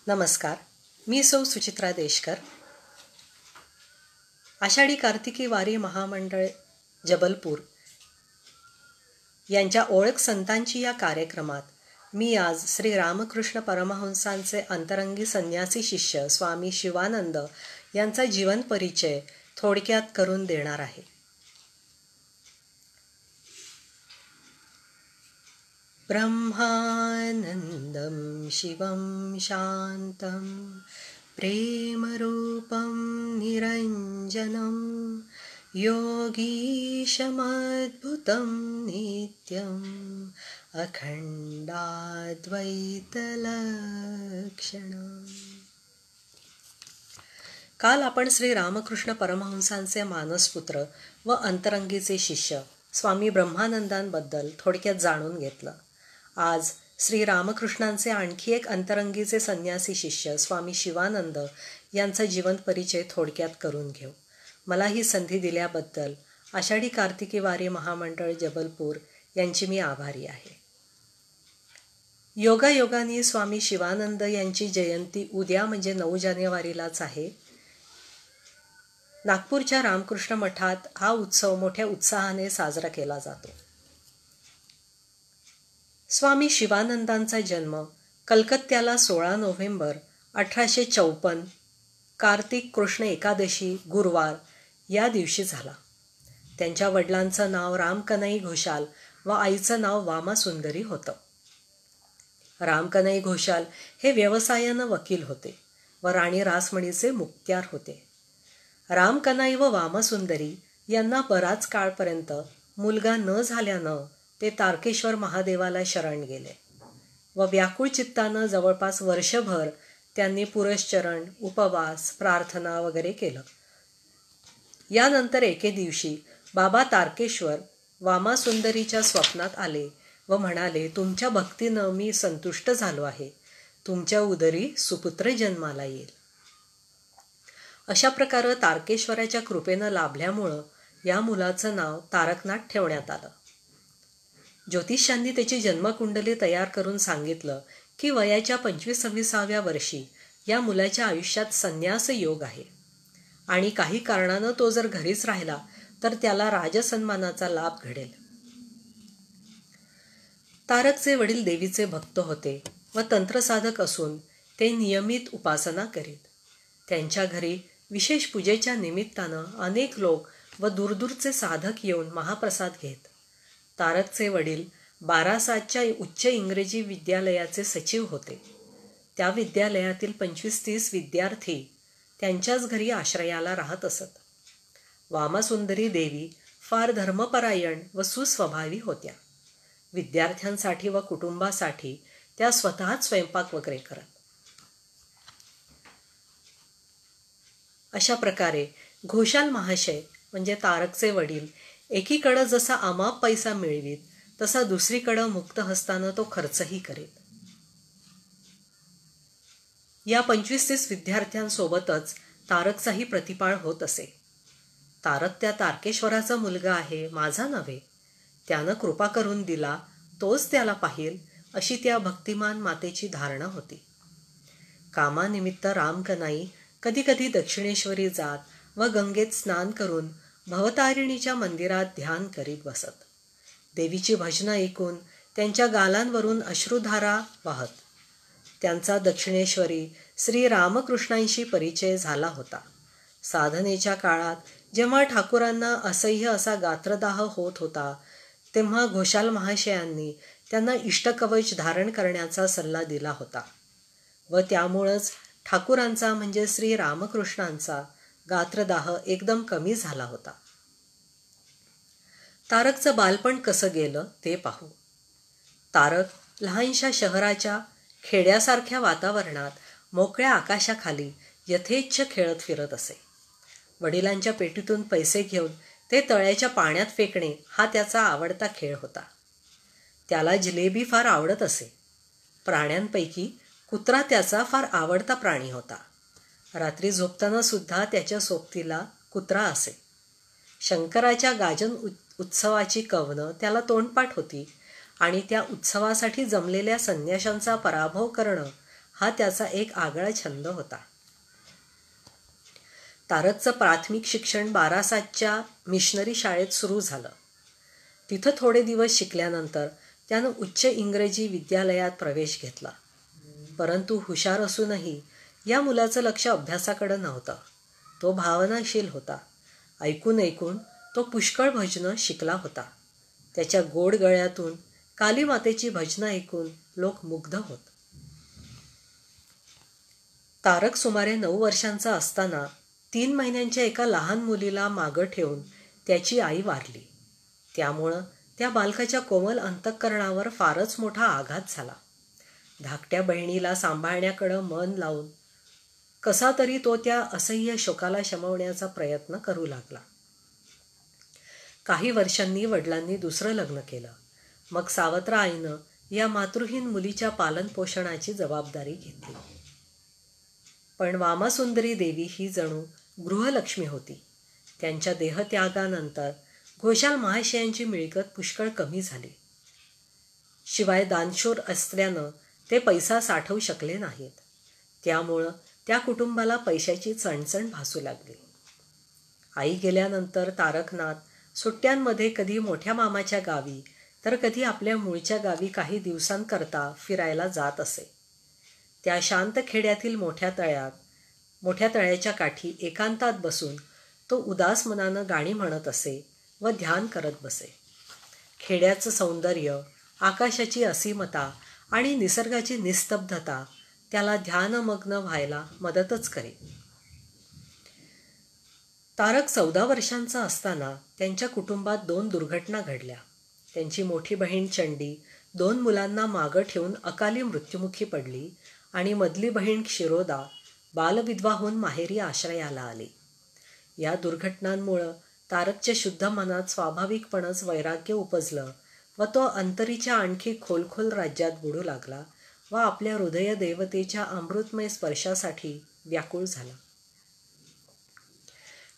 नमस्कार. मी सौ सुचित्रा देशकर. आषाढी कार्तिकी वारी महामंडळ जबलपूर यांच्या ओळख संतांची या कार्यक्रमात मी आज श्री रामकृष्ण परमहंसांचे अंतरंगी संन्यासी शिष्य स्वामी शिवानंद यांचा जीवन परिचय थोडक्यात करून देणार आहे. ब्रह्मानंदं शिवं शांतं प्रेमरूपं निरंजनं योगीशमद्भुतं नित्यं अखंडाद्वैतलक्षणम्. काल आपण श्री रामकृष्ण परमहंसांचे मानसपुत्र व अंतरंगीचे शिष्य स्वामी ब्रह्मानंदांबद्दल थोडक्यात जाणून घेतलं. आज श्री रामकृष्णांचे आणखी एक अंतरंगीचे संन्यासी शिष्य स्वामी शिवानंद यांचा जीवन परिचय थोडक्यात करून घेऊ. मला ही संधी दिल्याबद्दल आषाढी कार्तिकी वारी महामंडळ जबलपूर यांची मी आभारी आहे. योगायोगाने स्वामी शिवानंद यांची जयंती उद्या म्हणजे 9 जानेवारीलाच आहे. नागपूरच्या रामकृष्ण मठात हा उत्सव मोठ्या उत्साहाने साजरा केला जातो. स्वामी शिवानंदांचा जन्म कलकत्त्याला 16 नोव्हेंबर 1854 कार्तिक कृष्ण एकादशी गुरुवार या दिवशी झाला. त्यांच्या वडिलांचं नाव रामकनई घोषाल व आईचं नाव वामासुंदरी होतं. रामकनई घोषाल हे व्यवसायानं वकील होते व राणी रासमणीचे मुक्त्यार होते. रामकनई व वामसुंदरी यांना बराच काळपर्यंत मुलगा न झाल्यानं ते तारकेश्वर महादेवाला शरण गेले व व्याकुळ चित्तानं जवळपास वर्षभर त्यांनी पुरश्चरण, उपवास, प्रार्थना वगैरे केलं. यानंतर एके दिवशी बाबा तारकेश्वर वामासुंदरीच्या स्वप्नात आले व म्हणाले, तुमच्या भक्तीनं मी संतुष्ट झालो आहे. तुमच्या उदरी सुपुत्र जन्माला येईल. अशा प्रकारे तारकेश्वराच्या कृपेनं लाभल्यामुळं या मुलाचं नाव तारकनाथ ठेवण्यात आलं. ज्योतिषांनी त्याची जन्मकुंडली तयार करून सांगितलं की वयाच्या 25-26व्या वर्षी या मुलाच्या आयुष्यात संन्यास योग आहे आणि काही कारणानं तो जर घरीच राहिला तर त्याला राजसन्मानाचा लाभ घडेल. तारकचे वडील देवीचे भक्त होते व तंत्रसाधक असून ते नियमित उपासना करीत. त्यांच्या घरी विशेष पूजेच्या निमित्तानं अनेक लोक व दूरदूरचे साधक येऊन महाप्रसाद घेत. तारकचे वडील बारासातच्या उच्च इंग्रजी विद्यालयाचे सचिव होते. त्या विद्यालयातील 25-30 विद्यार्थी त्यांच्याच घरी आश्रयाला राहत असत. वामसुंदरी देवी फार धर्मपरायण व सुस्वभावी होत्या. विद्यार्थ्यांसाठी व कुटुंबासाठी त्या स्वतःच स्वयंपाक वगैरे करत. अशा प्रकारे घोषाल महाशय म्हणजे तारकचे वडील एकीकडं जसा अमाप पैसा मिळवीत तसा दुसरीकडं मुक्त हस्तानं तो खर्चही करीत. या 25-30 विद्यार्थ्यांसोबतच तारकचाही प्रतिपाळ होत असे. तारक त्या तारकेश्वराचा मुलगा आहे, माझा नव्हे. त्यानं कृपा करून दिला तोच त्याला पाहील अशी त्या भक्तिमान मातेची धारणा होती. कामानिमित्त रामकनाई कधी दक्षिणेश्वरी जात व गंगेत स्नान करून भवतारिणीच्या मंदिरात ध्यान करीत बसत. देवीची भजनं ऐकून त्यांच्या गालांवरून अश्रुधारा वाहत. त्यांचा दक्षिणेश्वरी श्री रामकृष्णांशी परिचय झाला होता. साधनेच्या काळात जेव्हा ठाकूरांना असह्य असा गात्रदाह होत होता तेव्हा घोषाल महाशयांनी त्यांना इष्टकवच धारण करण्याचा सल्ला दिला होता व त्यामुळंच ठाकूरांचा म्हणजे श्री रामकृष्णांचा गात्रदाह एकदम कमी झाला होता. तारकचं बालपण कसं गेलं ते पाहू. तारक लहानशा शहराच्या खेड्यासारख्या वातावरणात मोकळ्या आकाशाखाली यथेच्छ खेळत फिरत असे. वडिलांच्या पेटीतून पैसे घेऊन ते तळ्याच्या पाण्यात फेकणे हा त्याचा आवडता खेळ होता. त्याला जिलेबी फार आवडत असे. प्राण्यांपैकी कुत्रा त्याचा फार आवडता प्राणी होता. रात्री झोपताना सुद्धा त्याच्या सोबतीला कुत्रा असे. शंकराच्या गाजन उत्सवाची कवनं त्याला तोंडपाठ होती आणि त्या उत्सवासाठी जमलेल्या संन्याशांचा पराभव करणं हा त्याचा एक आगळा छंद होता. तारकचं प्राथमिक शिक्षण बारासातच्या मिशनरी शाळेत सुरू झालं. तिथं थोडे दिवस शिकल्यानंतर त्यानं उच्च इंग्रजी विद्यालयात प्रवेश घेतला. परंतु हुशार असूनही या मुलाचं लक्ष अभ्यासाकडं नव्हतं. तो भावनाशील होता. ऐकून ऐकून तो पुष्कळ भजनं शिकला होता. त्याच्या गोड गळ्यातून काली मातेची भजनं ऐकून लोक मुग्ध होत. तारक सुमारे 9 वर्षांचा असताना 3 महिन्यांच्या एका लहान मुलीला मागं ठेवून त्याची आई वारली. त्यामुळं त्या बालकाच्या कोमल अंतःकरणावर फारच मोठा आघात झाला. धाकट्या बहिणीला सांभाळण्याकडं मन लावून कसा तरी तो त्या असह्य शोकाला शमवण्याचा प्रयत्न करू लागला. काही वर्षांनी वडिलांनी दुसरं लग्न केलं. मग सावत्र आईनं या मातृहीन मुलीच्या पालनपोषणाची जबाबदारी घेतली. पण वामसुंदरी देवी ही जणू गृहलक्ष्मी होती. त्यांच्या देहत्यागानंतर घोषाल महाशयांची मिळकत पुष्कळ कमी झाली. शिवाय दानशूर असल्यानं ते पैसा साठवू शकले नाहीत. त्यामुळं त्या कुटुंबाला पैशाची चणचण भासू लागली. आई गेल्यानंतर तारकनाथ सुट्ट्यांमध्ये कधी मोठ्या मामाच्या गावी तर कधी आपल्या मूळच्या गावी काही दिवसांकरता फिरायला जात असे. त्या शांत खेड्यातील मोठ्या तळ्याच्या काठी एकांतात बसून तो उदास मनानं गाणी म्हणत असे व ध्यान करत बसे. खेड्याचं सौंदर्य, आकाशाची असीमता आणि निसर्गाची निस्तब्धता त्याला ध्यानमग्न व्हायला मदतच करे. तारक 14 वर्षांचा असताना त्यांच्या कुटुंबात 2 दुर्घटना घडल्या. त्यांची मोठी बहीण चंडी 2 मुलांना मागं ठेवून अकाली मृत्युमुखी पडली आणि मधली बहीण क्षिरोदा बालविधवा होऊन माहेरी आश्रयाला आली. या दुर्घटनांमुळं तारकच्या शुद्ध मनात स्वाभाविकपणच वैराग्य उपजलं व तो अंतरीच्या आणखी खोलखोल राज्यात बुडू लागला व आपल्या हृदय देवतेच्या अमृतमय स्पर्शासाठी व्याकुळ झाला.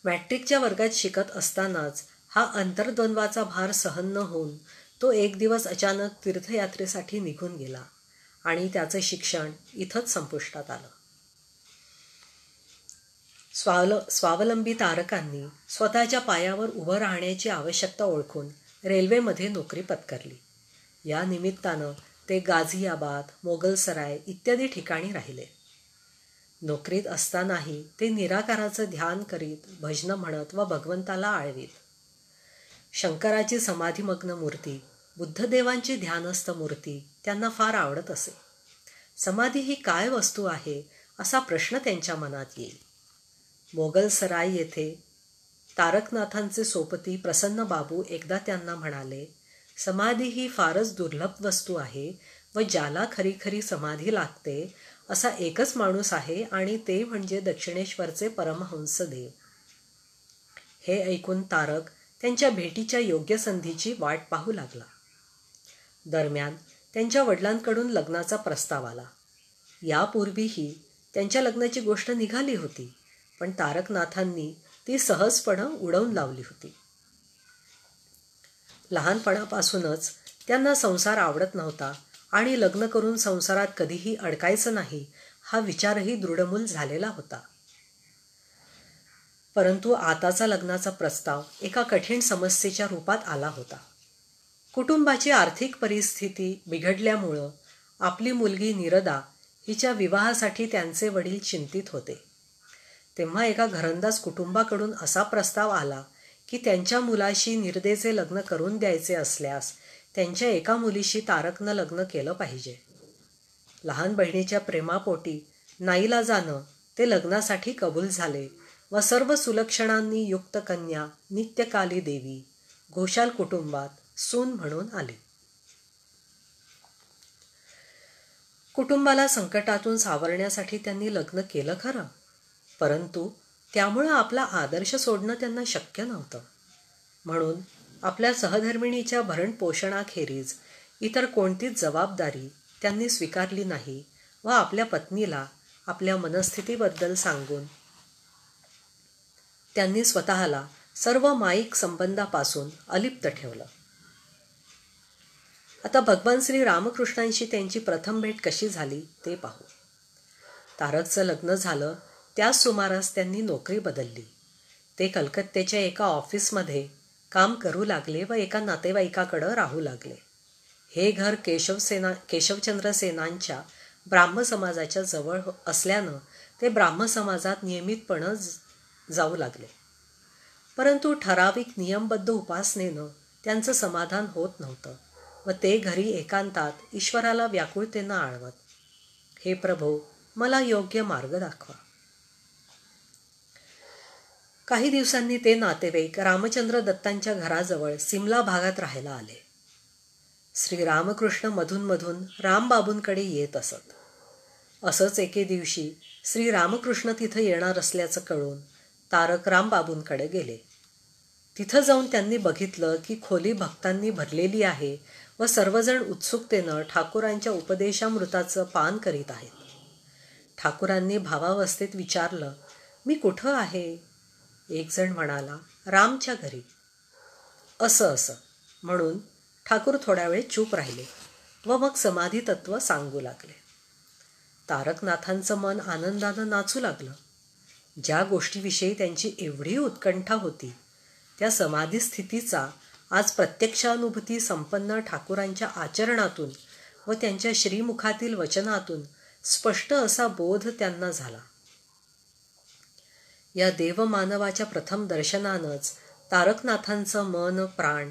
मॅट्रिकच्या वर्गात शिकत असतानाच हा अंतर्द्वंद्वाचा भार सहन न होऊन तो एक दिवस अचानक तीर्थयात्रेसाठी निघून गेला आणि त्याचं शिक्षण इथंच संपुष्टात आलं. स्वावलंबी तारकांनी स्वतःच्या पायावर उभं राहण्याची आवश्यकता ओळखून रेल्वेमध्ये नोकरी पत्करली. या निमित्तानं ते गाझियाबाद, मोगलसराय इत्यादी ठिकाणी राहिले. नोकरीत असतानाही ते निराकाराचं ध्यान करीत, भजनं म्हणत व भगवंताला आळवीत. शंकराची समाधिमग्न मूर्ती, बुद्धदेवांची ध्यानस्थ मूर्ती त्यांना फार आवडत असे. समाधी ही काय वस्तू आहे असा प्रश्न त्यांच्या मनात येईल. मोगलसराय येथे तारकनाथांचे सोपती प्रसन्न बाबू एकदा त्यांना म्हणाले, समाधी ही फारच दुर्लभ वस्तू आहे व ज्याला खरी खरी समाधी लागते असा एकच माणूस आहे आणि ते म्हणजे दक्षिणेश्वरचे परमहंस देव. हे ऐकून तारक त्यांच्या भेटीच्या योग्य संधीची वाट पाहू लागला. दरम्यान त्यांच्या वडिलांकडून लग्नाचा प्रस्ताव आला. यापूर्वीही त्यांच्या लग्नाची गोष्ट निघाली होती, पण तारकनाथांनी ती सहजपणं उडवून लावली होती. लहानपणापासूनच त्यांना संसार आवडत नव्हता आणि लग्न करून संसारात कधीही अडकायचं नाही हा विचारही दृढमूल झालेला होता. परंतु आताचा लग्नाचा प्रस्ताव एका कठीण समस्येच्या रूपात आला होता. कुटुंबाची आर्थिक परिस्थिती बिघडल्यामुळं आपली मुलगी निरदा हिच्या विवाहासाठी त्यांचे वडील चिंतित होते. तेव्हा एका घरंदाज कुटुंबाकडून असा प्रस्ताव आला की त्यांच्या मुलाशी निरदेचे लग्न करून द्यायचे असल्यास त्यांच्या एका मुलीशी तारकनं लग्न केलं पाहिजे. लहान बहिणीच्या प्रेमापोटी नाईलाजानं ते लग्नासाठी कबूल झाले व सर्व सुलक्षणांनी युक्त कन्या नित्यकाली देवी घोषाल कुटुंबात सून म्हणून आली. कुटुंबाला संकटातून सावरण्यासाठी त्यांनी लग्न केलं खरं, परंतु त्यामुळं आपला आदर्श सोडणं त्यांना शक्य नव्हतं. म्हणून आपल्या सहधर्मिणीच्या भरणपोषणाखेरीज इतर कोणतीच जबाबदारी त्यांनी स्वीकारली नाही व आपल्या पत्नीला आपल्या मनस्थितीबद्दल सांगून त्यांनी स्वतःला सर्व माईक संबंधापासून अलिप्त ठेवलं. आता भगवान श्री रामकृष्णांशी त्यांची प्रथम भेट कशी झाली ते पाहू. तारकचं लग्न झालं त्याच सुमारास त्यांनी नोकरी बदलली. ते कलकत्त्याच्या एका ऑफिसमध्ये काम करू लागले व एका नातेवाईकाकडं राहू लागले. हे घर केशवचंद्र सेनांच्या ब्राह्म समाजाच्या जवळ असल्यानं ते ब्राह्म समाजात नियमितपणं जाऊ लागले. परंतु ठराविक नियमबद्ध उपासनेनं त्यांचं समाधान होत नव्हतं व ते घरी एकांतात ईश्वराला व्याकुळतेनं आळवत, हे प्रभो, मला योग्य मार्ग दाखवा. काही दिवसांनी ते नातेवाईक रामचंद्र दत्तांच्या घराजवळ सिमला भागात राहायला आले. श्री रामकृष्ण मधून रामबाबूंकडे येत असत. असंच एके दिवशी श्री रामकृष्ण तिथं येणार असल्याचं कळून तारक रामबाबूंकडे गेले. तिथं जाऊन त्यांनी बघितलं की खोली भक्तांनी भरलेली आहे व सर्वजण उत्सुकतेनं ठाकूरांच्या उपदेशामृताचं पान करीत आहेत. ठाकूरांनी भावावस्थेत विचारलं, मी कुठं आहे? एक जण म्हणाला, रामच्या घरी. असं म्हणून ठाकूर थोड्या वेळ चूप राहिले व मग समाधी तत्व सांगू लागले. तारकनाथांचं मन आनंदानं नाचू लागलं. ज्या गोष्टीविषयी त्यांची एवढी उत्कंठा होती त्या समाधी स्थितीचा आज प्रत्यक्षानुभूती संपन्न ठाकूरांच्या आचरणातून व त्यांच्या श्रीमुखातील वचनातून स्पष्ट असा बोध त्यांना झाला. या देवमानवाच्या प्रथम दर्शनानंच तारकनाथांचं मन प्राण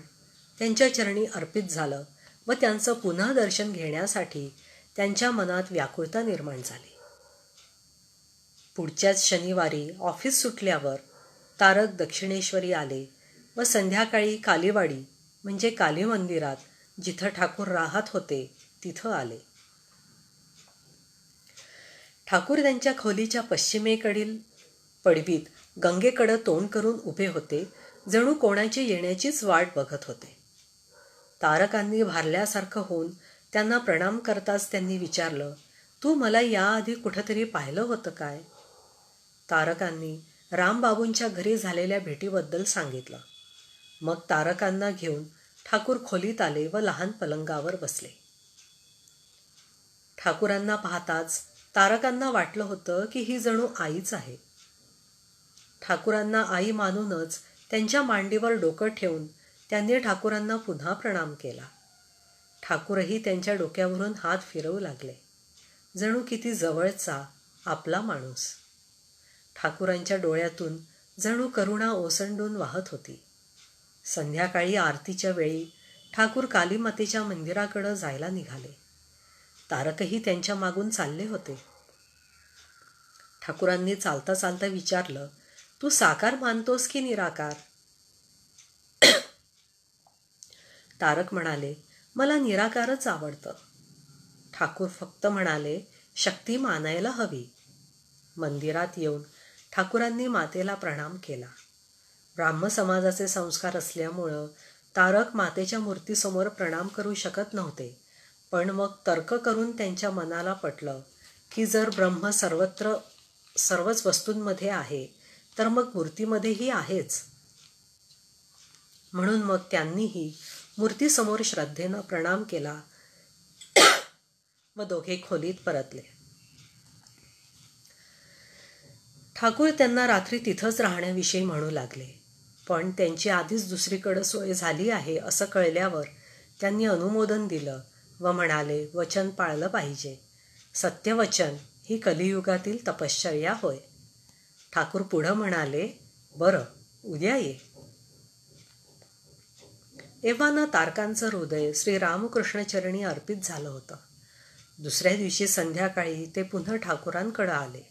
त्यांच्या चरणी अर्पित झालं व त्यांचं पुन्हा दर्शन घेण्यासाठी त्यांच्या मनात व्याकुळता निर्माण झाली. पुढच्याच शनिवारी ऑफिस सुटल्यावर तारक दक्षिणेश्वरी आले व संध्याकाळी कालीवाडी म्हणजे काली मंदिरात जिथं ठाकूर राहत होते तिथं आले. ठाकूर त्यांच्या खोलीच्या पश्चिमेकडील पडवीत गंगेकडं तोंड करून उभे होते, जणू कोणाची येण्याचीच वाट बघत होते. तारकांनी भारल्यासारखं होऊन त्यांना प्रणाम करताच त्यांनी विचारलं, तू मला याआधी कुठंतरी पाहिलं होतं काय? तारकांनी रामबाबूंच्या घरी झालेल्या भेटीबद्दल सांगितलं. मग तारकांना घेऊन ठाकूर खोलीत आले व लहान पलंगावर बसले. ठाकूरांना पाहताच तारकांना वाटलं होतं की ही जणू आईच आहे. ठाकूरांना आई मानूनच त्यांच्या मांडीवर डोकं ठेवून त्यांनी ठाकूरांना पुन्हा प्रणाम केला. ठाकूरही त्यांच्या डोक्यावरून हात फिरवू लागले, जणू किती जवळचा आपला माणूस. ठाकूरांच्या डोळ्यातून जणू करुणा ओसंडून वाहत होती. संध्याकाळी आरतीच्या वेळी ठाकूर कालीमातेच्या मंदिराकडं जायला निघाले. तारकही त्यांच्या मागून चालले होते. ठाकूरांनी चालता चालता विचारलं, तू साकार मानतोस की निराकार? तारक म्हणाले, मला निराकारच आवडतं. ठाकूर फक्त म्हणाले, शक्ती मानायला हवी. मंदिरात येऊन ठाकूरांनी मातेला प्रणाम केला. ब्राह्म समाजाचे संस्कार असल्यामुळं तारक मातेच्या मूर्तीसमोर प्रणाम करू शकत नव्हते. पण मग तर्क करून त्यांच्या मनाला पटलं की जर ब्रह्म सर्वच वस्तूंमध्ये आहे तर मग मूर्तीमध्येही आहेच. म्हणून मग त्यांनीही मूर्तीसमोर श्रद्धेनं प्रणाम केला व दोघे खोलीत परतले. ठाकूर त्यांना रात्री तिथंच राहण्याविषयी म्हणू लागले, पण त्यांची आधीच दुसरीकडे सोय झाली आहे असं कळल्यावर त्यांनी अनुमोदन दिलं व म्हणाले, वचन पाळलं पाहिजे. सत्यवचन ही कलियुगातील तपश्चर्या होय. ठाकूर पुढं म्हणाले, बरं, उद्या ये. एव्हाना तारकांचं हृदय श्री रामकृष्णचरणी अर्पित झालं होतं. दुसऱ्या दिवशी संध्याकाळी ते पुन्हा ठाकूरांकडं आले.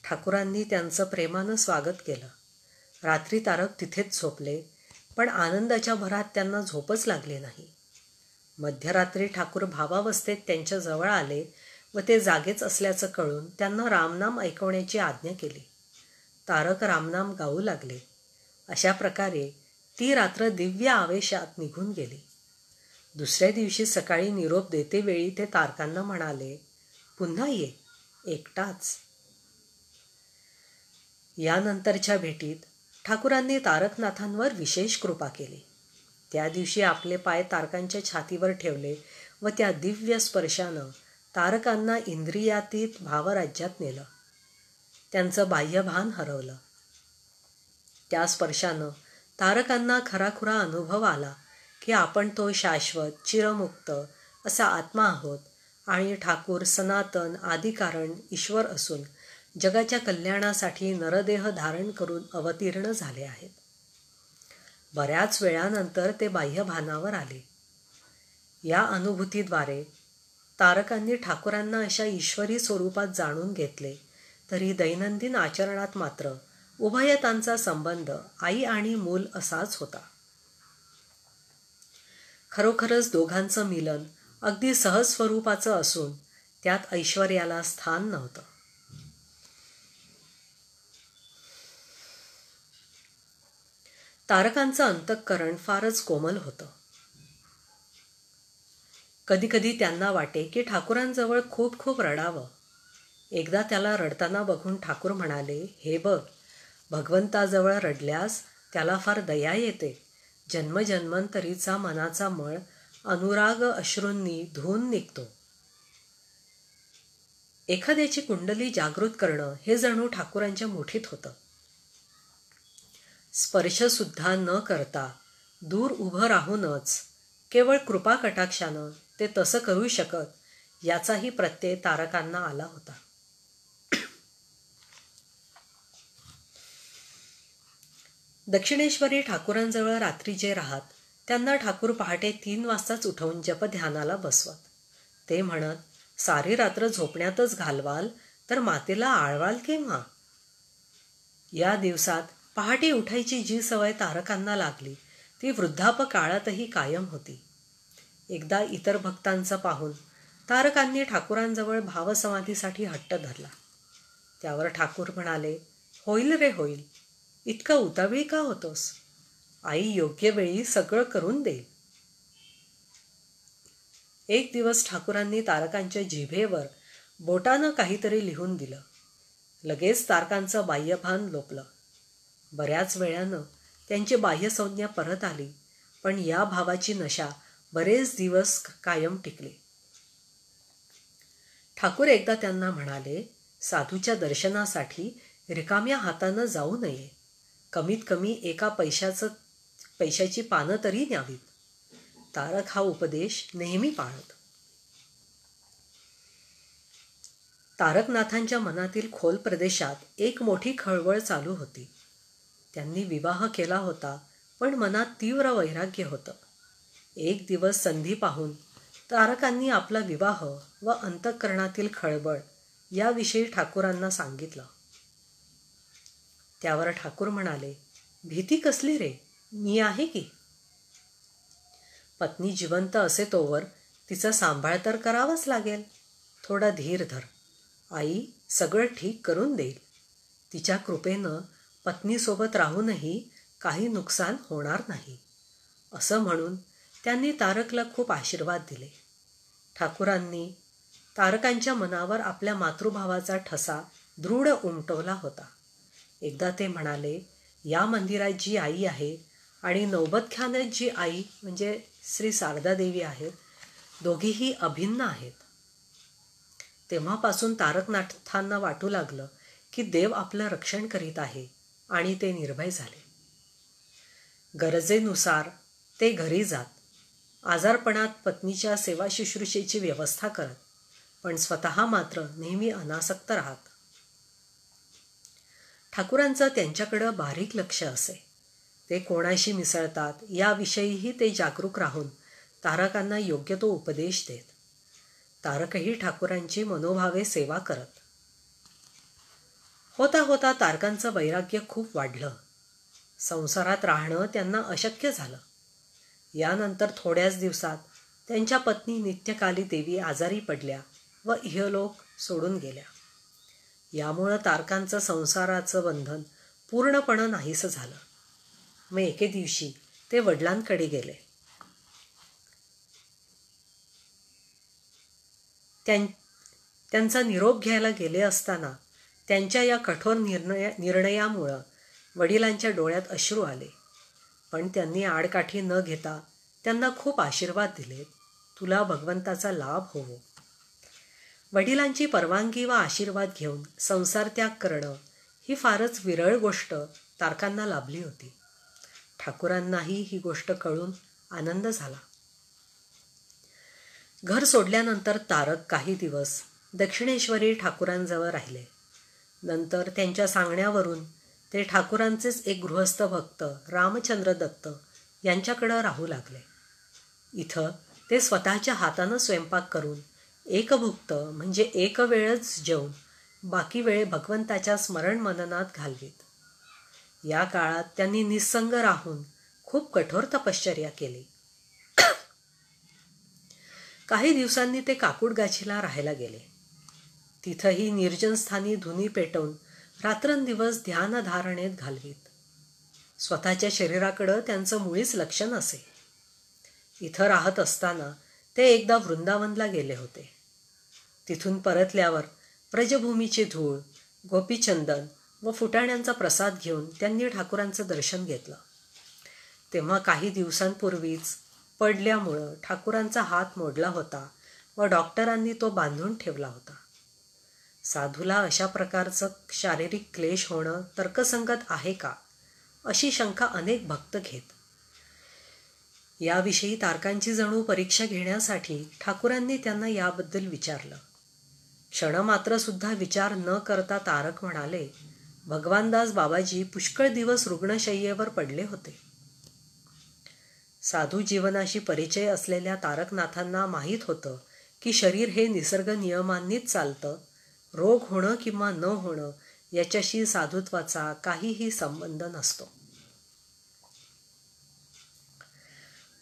ठाकूरांनी त्यांचं प्रेमानं स्वागत केलं. रात्री तारक तिथेच झोपले, पण आनंदाच्या भरात त्यांना झोपच लागली नाही. मध्यरात्री ठाकूर भावावस्थेत त्यांच्या जवळ आले व ते जागेच असल्याचं कळून त्यांना रामनाम ऐकवण्याची आज्ञा केली. तारक रामनाम गाऊ लागले. अशा प्रकारे ती रात्र दिव्य आवेशात निघून गेली. दुसऱ्या दिवशी सकाळी निरोप देतेवेळी ते तारकांना म्हणाले, पुन्हा ये, एकटाच. यानंतरच्या भेटीत ठाकूरांनी तारकनाथांवर विशेष कृपा केली. त्या दिवशी आपले पाय तारकांच्या छातीवर ठेवले व त्या दिव्य स्पर्शानं तारकांना इंद्रियातीत भावराज्यात नेलं. त्यांचं बाह्यभान हरवलं. त्या स्पर्शानं तारकांना खराखुरा अनुभव आला की आपण तो शाश्वत चिरमुक्त असा आत्मा आहोत आणि ठाकूर सनातन आदिकारण ईश्वर असून जगाच्या कल्याणासाठी नरदेह धारण करून अवतीर्ण झाले आहेत. बऱ्याच वेळानंतर ते बाह्यभानावर आले. या अनुभूतीद्वारे तारकांनी ठाकूरांना अशा ईश्वरी स्वरूपात जाणून घेतले, तरी दैनंदिन आचरणात मात्र उभयतांचा संबंध आई आणि मूल असाच होता. खरोखरच दोघांचं मिलन अगदी सहज स्वरूपाचं असून त्यात ऐश्वर्याला स्थान नव्हतं. तारकांचं अंतःकरण फारच कोमल होतं. कधीकधी त्यांना वाटे की ठाकूरांजवळ खूप खूप रडावं. एकदा त्याला रडताना बघून ठाकूर म्हणाले, हे बघ, भगवंताजवळ रडल्यास त्याला फार दया येते. जन्मजन्मांतरीचा मनाचा मळ अनुराग अश्रूंनी धुवून निघतो. एखाद्याची कुंडली जागृत करणं हे जणू ठाकूरांच्या मुठीत होतं. स्पर्शसुद्धा न करता दूर उभं राहूनच केवळ कृपा कटाक्षानं ते तसं करू शकत याचाही प्रत्यय तारकांना आला होता. दक्षिणेश्वरी ठाकूरांजवळ रात्री जे राहत त्यांना ठाकूर पहाटे 3 वाजताच उठवून जपध्यानाला बसवत. ते म्हणत, सारी रात्र झोपण्यातच घालवाल तर मातेला आळवाल केव्हा? या दिवसात पहाटे उठायची जी सवय तारकांना लागली ती वृद्धापकाळातही कायम होती. एकदा इतर भक्तांचं पाहून तारकांनी ठाकूरांजवळ भावसमाधीसाठी हट्ट धरला. त्यावर ठाकूर म्हणाले, होईल रे होईल, इतका उतावीळ का होतोस? आई योग्य वेळी सगळं करून देईल. एक दिवस ठाकूरांनी तारकांच्या जिभेवर बोटानं काहीतरी लिहून दिलं. लगेच तारकांचं बाह्यभान लोपलं. बऱ्याच वेळानं त्यांची बाह्यसंज्ञा परत आली, पण या भावाची नशा बरेच दिवस कायम टिकली. ठाकूर एकदा त्यांना म्हणाले, साधूच्या दर्शनासाठी रिकाम्या हातानं जाऊ नये. कमीत कमी एका पैशाची पानं तरी न्यावीत. तारक हा उपदेश नेहमी पाळत. तारकनाथांच्या मनातील खोल प्रदेशात एक मोठी खळबळ चालू होती. त्यांनी विवाह केला होता, पण मनात तीव्र वैराग्य होतं. एक दिवस संधी पाहून तारकांनी आपला विवाह व अंतःकरणातील खळबळ याविषयी ठाकूरांना सांगितलं. त्यावर ठाकूर म्हणाले, भीती कसली रे, मी आहे की. पत्नी जिवंत असे तोवर तिचा सांभाळ तर करावाच लागेल. थोडा धीर धर, आई सगळं ठीक करून देईल. तिच्या कृपेनं पत्नीसोबत राहूनही काही नुकसान होणार नाही. असं म्हणून त्यांनी तारकला खूप आशीर्वाद दिले. ठाकूरांनी तारकांच्या मनावर आपल्या मातृभावाचा ठसा दृढ उमटवला होता. एकदा ते म्हणाले, या मंदिरात जी आई आहे आणि नौबतखान्यात जी आई म्हणजे श्री शारदा देवी आहेत, दोघीही अभिन्न आहेत. तेव्हापासून तारकनाथांना वाटू लागलं की देव आपलं रक्षण करीत आहे आणि ते निर्भय झाले. गरजेनुसार ते घरी जात. आजारपणात पत्नीच्या सेवा शुश्रूषेची व्यवस्था करत, पण स्वतः मात्र नेहमी अनासक्त राहत. ठाकूरांचं त्यांच्याकडं बारीक लक्ष असे. ते कोणाशी मिसळतात याविषयीही ते जागरूक राहून तारकांना योग्य तो उपदेश देत. तारकही ठाकूरांची मनोभावे सेवा करत. होता होता तारकांचं वैराग्य खूप वाढलं. संसारात राहणं त्यांना अशक्य झालं. यानंतर थोड्याच दिवसात त्यांच्या पत्नी नित्यकाली देवी आजारी पडल्या व इहलोक सोडून गेल्या. यामुळं तारकांचं संसाराचं बंधन पूर्णपणे नाहीसं झालं. मग एके दिवशी ते वडिलांकडे गेले. त्यांचा निरोप घ्यायला गेले असताना त्यांच्या या कठोर निर्णयामुळं वडिलांच्या डोळ्यात अश्रू आले. पण त्यांनी आडकाठी न घेता त्यांना खूप आशीर्वाद दिले. तुला भगवंताचा लाभ होवो. वडिलांची परवानगी व आशीर्वाद घेऊन संसार त्याग करणं ही फारच विरळ गोष्ट तारकांना लाभली होती. ठाकूरांनाही ही गोष्ट कळून आनंद झाला. घर सोडल्यानंतर तारक काही दिवस दक्षिणेश्वरी ठाकूरांजवळ राहिले. नंतर त्यांच्या सांगण्यावरून ते ठाकूरांचेच एक गृहस्थ भक्त रामचंद्र दत्त यांच्याकडं राहू लागले. इथं ते स्वतःच्या हातानं स्वयंपाक करून एकभुक्त म्हणजे एक वेळच जेवून बाकी वेळ भगवंताच्या स्मरण मननात घालवीत. या काळात त्यांनी निस्संग राहून खूप कठोर तपश्चर्या केली. काही दिवसांनी ते काकुडगाछीला राहायला गेले. तिथंही निर्जन स्थानी धुनी पेटवून रात्रंदिवस ध्यानधारणेत घालवीत. स्वतःच्या शरीराकडं त्यांचं मुळीच लक्ष नसे. इथं राहत असताना ते एकदा वृंदावनला गेले होते. तिथून परतल्यावर व्रजभूमीची धूळ, गोपीचंदन व फुटाण्यांचा प्रसाद घेऊन त्यांनी ठाकूरांचं दर्शन घेतलं. तेव्हा काही दिवसांपूर्वीच पडल्यामुळं ठाकूरांचा हात मोडला होता व डॉक्टरांनी तो बांधून ठेवला होता. साधूला अशा प्रकारचं शारीरिक क्लेश होणं तर्कसंगत आहे का, अशी शंका अनेक भक्त घेत. याविषयी तारकांची जणू परीक्षा घेण्यासाठी ठाकूरांनी त्यांना याबद्दल विचारलं. क्षणमात्रसुद्धा विचार न करता तारक म्हणाले, भगवानदास बाबाजी पुष्कळ दिवस रुग्णशय्येवर पडले होते. साधू जीवनाशी परिचय असलेल्या तारकनाथांना माहीत होतं की शरीर हे निसर्ग नियमांनीच चालतं. रोग होणं किंवा न होणं याच्याशी साधुत्वाचा काहीही संबंध नसतो.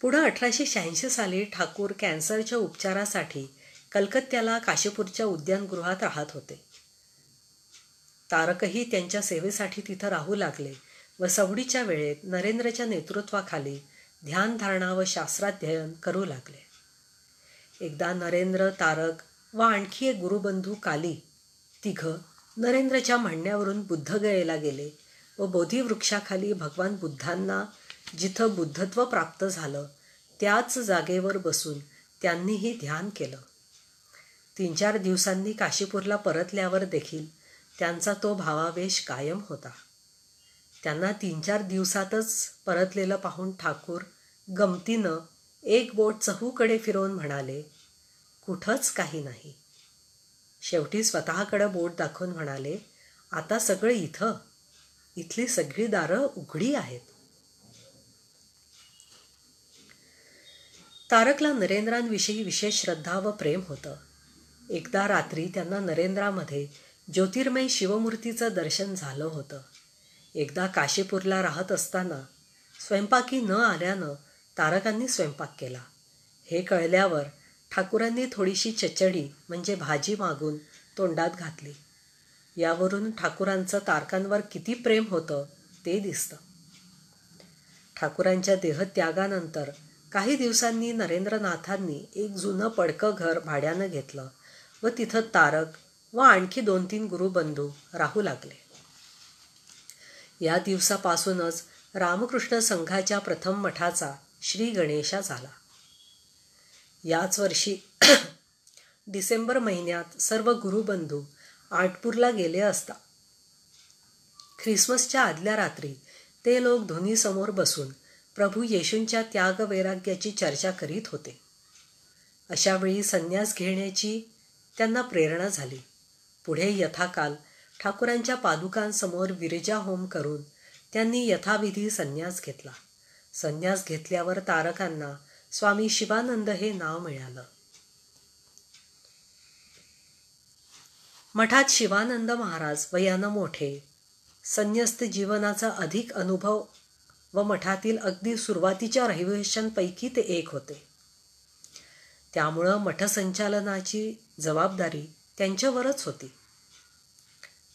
पुढं 1886 साली ठाकूर कॅन्सरच्या उपचारासाठी कलकत्त्याला काशीपूरच्या उद्यानगृहात राहत होते. तारकही त्यांच्या सेवेसाठी तिथं राहू लागले व सवडीच्या वेळेत नरेंद्रच्या नेतृत्वाखाली ध्यानधारणा व शास्त्राध्ययन करू लागले. एकदा नरेंद्र, तारक व आणखी एक गुरुबंधू काली तिघं नरेंद्रच्या म्हणण्यावरून बुद्धगयेला गेले व बोधिवृक्षाखाली भगवान बुद्धांना जिथं बुद्धत्व प्राप्त झालं त्याच जागेवर बसून त्यांनीही ध्यान केलं. 3-4 दिवसांनी काशीपूरला परतल्यावर देखील त्यांचा तो भावावेश कायम होता. त्यांना 3-4 दिवसातच परतलेलं पाहून ठाकूर गमतीनं एक बोट चहूकडे फिरवून म्हणाले, कुठंच काही नाही. शेवटी स्वतःकडं बोट दाखवून म्हणाले, आता सगळं इथं, इथली सगळी दारं उघडी आहेत. तारकला नरेंद्रांविषयी विशेष श्रद्धा व प्रेम होतं. एकदा रात्री त्यांना नरेंद्रामध्ये ज्योतिर्मय शिवमूर्तीचं दर्शन झालं होतं. एकदा काशीपूरला राहत असताना स्वयंपाकी न आल्यानं तारकांनी स्वयंपाक केला. हे कळल्यावर ठाकूरांनी थोडीशी चचडी म्हणजे भाजी मागून तोंडात घातली. यावरून ठाकूरांचं तारकांवर किती प्रेम होतं ते दिसतं. ठाकूरांच्या देहत्यागानंतर काही दिवसांनी नरेंद्रनाथांनी एक जुनं पडकं घर भाड्यानं घेतलं व तिथं तारक व आणखी 2-3 गुरुबंधू राहू लागले. या दिवसापासूनच रामकृष्ण संघाच्या प्रथम मठाचा श्री गणेशा झाला. याच वर्षी डिसेंबर महिन्यात सर्व गुरुबंधू आटपूरला गेले असता ख्रिसमसच्या आदल्या रात्री ते लोक धुनीसमोर बसून प्रभू येशूंच्या त्याग वैराग्याची चर्चा करीत होते. अशावेळी संन्यास घेण्याची त्यांना प्रेरणा झाली. पुढे यथाकाल ठाकूरांच्या पादुकांसमोर विरजा होम करून त्यांनी यथाविधी संन्यास घेतला. संन्यास घेतल्यावर तारकांना स्वामी शिवानंद हे नाव मिळालं. मठात शिवानंद महाराज वयानं मोठे, संन्यस्त जीवनाचा अधिक अनुभव व मठातील अगदी सुरुवातीच्या रहिवाशांपैकी ते एक होते. त्यामुळं मठसंचालनाची जबाबदारी त्यांच्यावरच होती.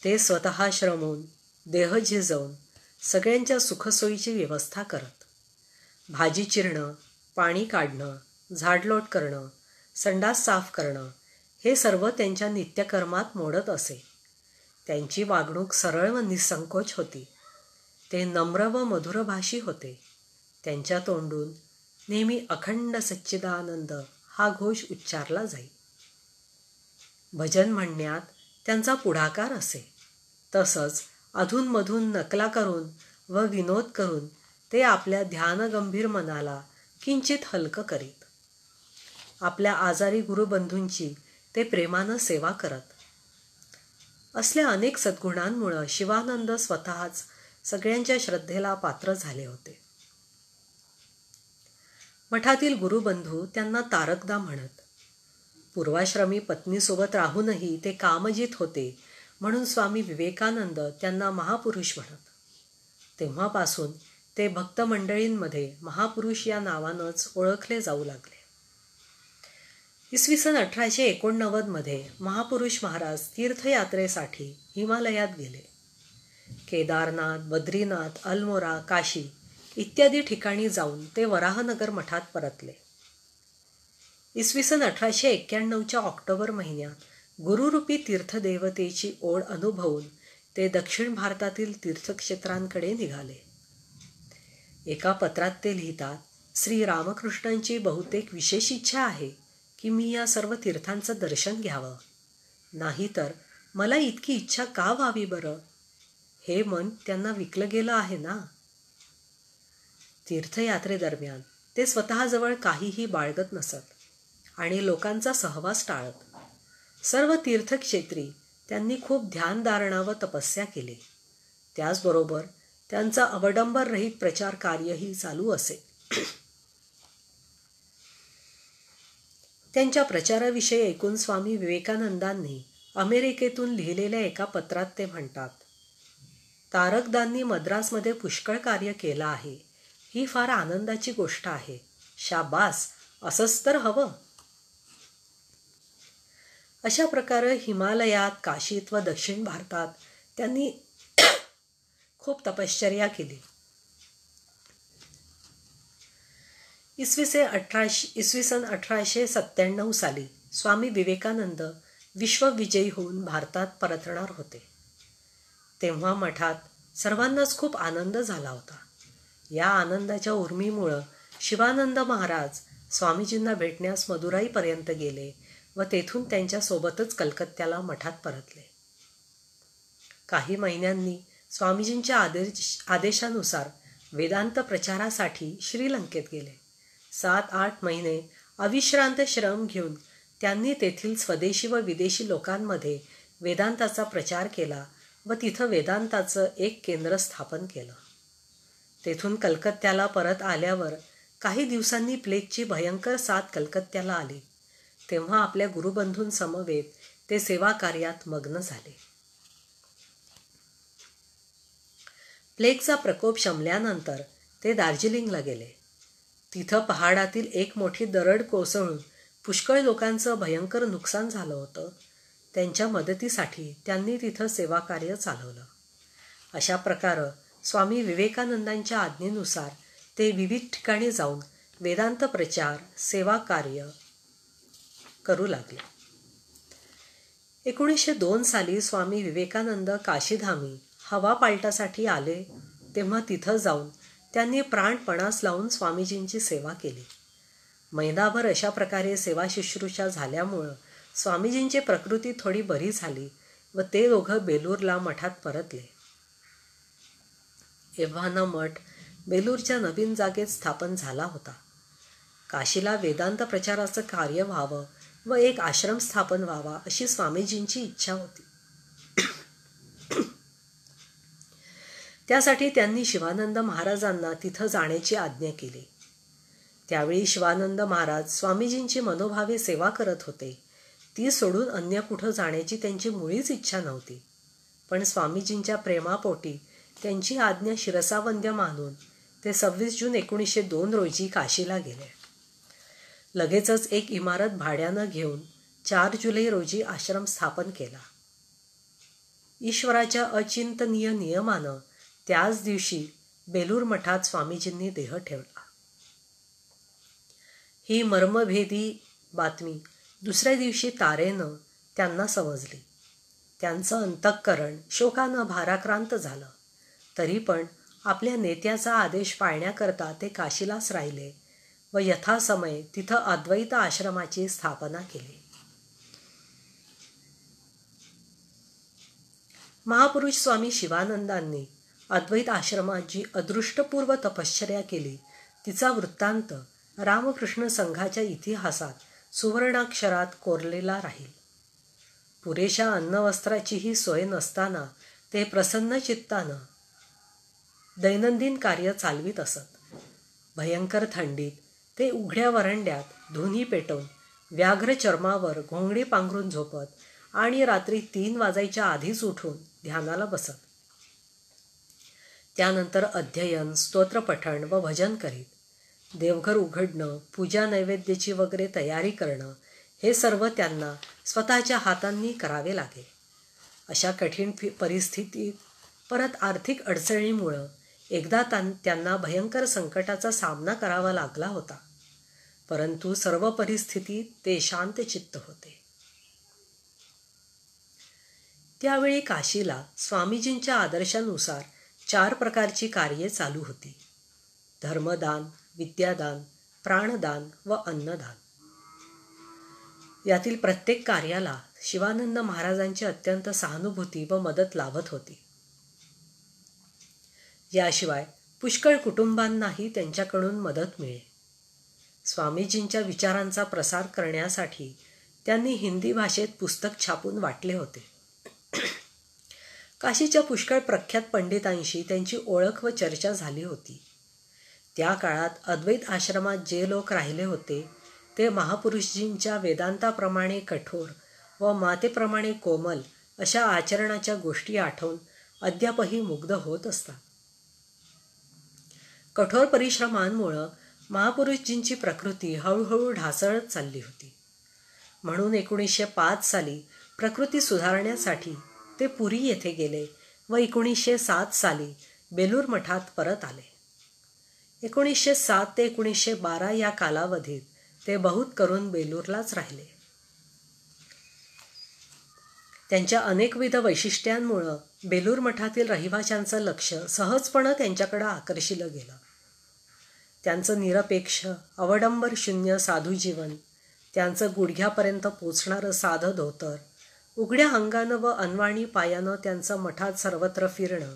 ते स्वतः श्रमून, देह झिजवून सगळ्यांच्या सुखसोयीची व्यवस्था करत. भाजी चिरणं, पाणी काढणं, झाडलोट करणं, संडास साफ करणं हे सर्व त्यांच्या नित्यकर्मात मोडत असे. त्यांची वागणूक सरळ व निसंकोच होती. ते नम्र व मधुरभाषी होते. त्यांच्या तोंडून नेहमी अखंड सच्चिदानंद हा घोष उच्चारला जाई. भजन म्हणण्यात त्यांचा पुढाकार असे. तसंच अधूनमधून नकला करून व विनोद करून ते आपल्या ध्यानगंभीर मनाला किंचित हलकं करीत. आपल्या आजारी गुरुबंधूंची ते प्रेमानं सेवा करत. असल्या अनेक सद्गुणांमुळं शिवानंद स्वतःच सगळ्यांच्या श्रद्धेला पात्र झाले होते. मठातील गुरुबंधू त्यांना तारकदा म्हणत. पूर्वाश्रमी पत्नीसोबत राहूनही ते कामजित होते म्हणून स्वामी विवेकानंद त्यांना महापुरुष म्हणत. तेव्हापासून ते भक्त मंडळींमध्ये महापुरुष या नावानंच ओळखले जाऊ लागले. इसवी सन 1889 महापुरुष महाराज तीर्थयात्रेसाठी हिमालयात गेले. केदारनाथ, बद्रीनाथ, अल्मोरा, काशी इत्यादी ठिकाणी जाऊन ते वराहनगर मठात परतले. इसवी सन 1891 ऑक्टोबर महिन्यात गुरुरूपी तीर्थदेवतेची ओढ अनुभवून ते दक्षिण भारतातील तीर्थक्षेत्रांकडे निघाले. एका पत्रात ते लिहितात, श्री रामकृष्णांची बहुतेक विशेष इच्छा आहे की मी या सर्व तीर्थांचं दर्शन घ्यावं. नाहीतर मला इतकी इच्छा का व्हावी बरं? हे मन त्यांना विकलं गेलं आहे ना. तीर्थयात्रेदरम्यान ते स्वतःजवळ काहीही बाळगत नसत आणि लोकांचा सहवास टाळत. सर्व तीर्थक्षेत्री त्यांनी खूप ध्यानधारणा व तपस्या केली. त्याचबरोबर त्यांचा अवडंबररहित प्रचार कार्यही चालू असे. त्यांच्या प्रचाराविषयी ऐकून स्वामी विवेकानंदांनी अमेरिकेतून लिहिलेल्या एका पत्रात ते म्हणतात, तारकदांनी मद्रासमध्ये पुष्कळ कार्य केलं आहे. ही फार आनंदाची गोष्ट आहे. शाबास, असंच तर हवं. अशा प्रकारे हिमालयात, काशीत व दक्षिण भारतात त्यांनी खूप तपश्चर्या केली. इसवी सन 1897 साली स्वामी विवेकानंद विश्वविजयी होऊन भारतात परतणार होते. तेव्हा मठात सर्वांनाच खूप आनंद झाला होता. या आनंदाच्या उर्मीमुळं शिवानंद महाराज स्वामीजींना भेटण्यास मदुराईपर्यंत गेले व तेथून त्यांच्यासोबतच कलकत्त्याला मठात परतले. काही महिन्यांनी स्वामीजींच्या आदेशानुसार वेदांत प्रचारासाठी श्रीलंकेत गेले. 7-8 महिने अविश्रांत श्रम घेऊन त्यांनी तेथील स्वदेशी व विदेशी लोकांमध्ये वेदांताचा प्रचार केला व तिथं वेदांताचं एक केंद्र स्थापन केलं. तेथून कलकत्त्याला परत आल्यावर काही दिवसांनी प्लेगची भयंकर साथ कलकत्त्याला आली. तेव्हा आपल्या गुरुबंधूंसमवेत ते सेवा कार्यात मग्न झाले. प्लेगचा प्रकोप शमल्यानंतर ते दार्जिलिंगला गेले. तिथं पहाडातील एक मोठी दरड कोसळून पुष्कळ लोकांचं भयंकर नुकसान झालं होतं. त्यांच्या मदतीसाठी त्यांनी तिथं सेवा कार्य चालवलं. अशा प्रकारे स्वामी विवेकानंदांच्या आज्ञेनुसार ते विविध ठिकाणी जाऊन वेदांत प्रचार, सेवा कार्य करू लागले. 1902 साली स्वामी विवेकानंद काशीधामी हवा पालटासाठी आले. तेव्हा तिथं जाऊन त्यांनी प्राणपणास लावून स्वामीजींची सेवा केली. महिनाभर अशा प्रकारे सेवा शुश्रूषा झाल्यामुळं स्वामीजींची प्रकृती थोडी बरी झाली व ते दोघं बेलूरला मठात परतले. एव्हाना मठ बेलूरच्या नवीन जागेत स्थापन झाला होता. काशीला वेदांत प्रचाराचं कार्य व्हावं व एक आश्रम स्थापन व्हावा अशी स्वामीजींची इच्छा होती. त्यासाठी त्यांनी शिवानंद महाराजांना तिथं जाण्याची आज्ञा केली. त्यावेळी शिवानंद महाराज स्वामीजींची मनोभावे सेवा करत होते. ती सोडून अन्य कुठं जाण्याची त्यांची मुळीच इच्छा नव्हती. पण स्वामीजींच्या प्रेमापोटी त्यांची आज्ञा शिरसावंद्य मानून ते 26 जून 1902 रोजी काशीला गेले. लगेचच एक इमारत भाड्यानं घेऊन 4 जुलै रोजी आश्रम स्थापन केला. ईश्वराच्या अचिंतनीय नियमानं त्याच दिवशी बेलूर मठात स्वामीजींनी देह ठेवला. ही मर्मभेदी बातमी दुसऱ्या दिवशी तारेनं त्यांना समजली. त्यांचं अंतःकरण शोकानं भाराक्रांत झालं. तरी पण आपल्या नेत्याचा आदेश पाळण्याकरता ते काशीलाच राहिले व यथासमय तिथं अद्वैत आश्रमाची स्थापना केली. महापुरुष स्वामी शिवानंदांनी अद्वैत आश्रमात जी अदृष्टपूर्व तपश्चर्या केली तिचा वृत्तांत रामकृष्ण संघाच्या इतिहासात सुवर्णाक्षरात कोरलेला राहील. पुरेशा अन्नवस्त्राचीही सोय नसताना ते प्रसन्न चित्तानं दैनंदिन कार्य चालवीत असत. भयंकर थंडीत ते उघड्या वरंड्यात धुनी पेटवून व्याघ्र चर्मावर घोंगडी पांघरून झोपत आणि रात्री 3 वाजायच्या आधीच उठून ध्यानाला बसत. त्यानंतर अध्ययन, स्तोत्रपठण व भजन करीत देवघर उघडणं, पूजा नैवेद्याची वगैरे तयारी करणं हे सर्व त्यांना स्वतःच्या हातांनी करावे लागे. अशा कठीण परिस्थितीत परत आर्थिक अडचणीमुळं एकदा त्यांना भयंकर संकटाचा सामना करावा लागला होता. परंतु सर्व परिस्थितीत ते शांतचित्त होते. त्यावेळी काशीला स्वामीजींच्या आदर्शानुसार 4 प्रकारची कार्ये चालू होती: धर्मदान, विद्यादान, प्राणदान व अन्नदान. यातील प्रत्येक कार्याला शिवानंद महाराजांची अत्यंत सहानुभूती व मदत लाभत होती. याशिवाय पुष्कळ कुटुंबांनाही त्यांच्याकडून मदत मिळे. स्वामीजींच्या विचारांचा प्रसार करण्यासाठी त्यांनी हिंदी भाषेत पुस्तक छापून वाटले होते. काशीच्या पुष्कळ प्रख्यात पंडितांशी त्यांची ओळख व चर्चा झाली होती. त्या काळात अद्वैत आश्रमात जे लोक राहिले होते ते महापुरुषजींच्या वेदांताप्रमाणे कठोर व मातेप्रमाणे कोमल अशा आचरणाच्या गोष्टी आठवून अद्यापही मुग्ध होत असतात. कठोर परिश्रमांमुळं महापुरुषजींची प्रकृती हळूहळू ढासळत चालली होती. म्हणून 1905 साली प्रकृती सुधारण्यासाठी ते पुरी येथे गेले व 1907 साली बेलूर मठात परत आले. 1907 ते 1912 या कालावधीत ते बहुत करून बेलूरलाच राहिले. त्यांच्या अनेकविध वैशिष्ट्यांमुळं बेलूर मठातील रहिवाशांचं लक्ष सहजपणे त्यांच्याकडे आकर्षिलं गेलं. त्यांचं निरपेक्ष, अवडंबर शून्य साधू जीवन, त्यांचं गुडघ्यापर्यंत पोचणारं साधं धोतर, उघड्या अंगानं व अनवाणी पायानं त्यांचं मठात सर्वत्र फिरणं,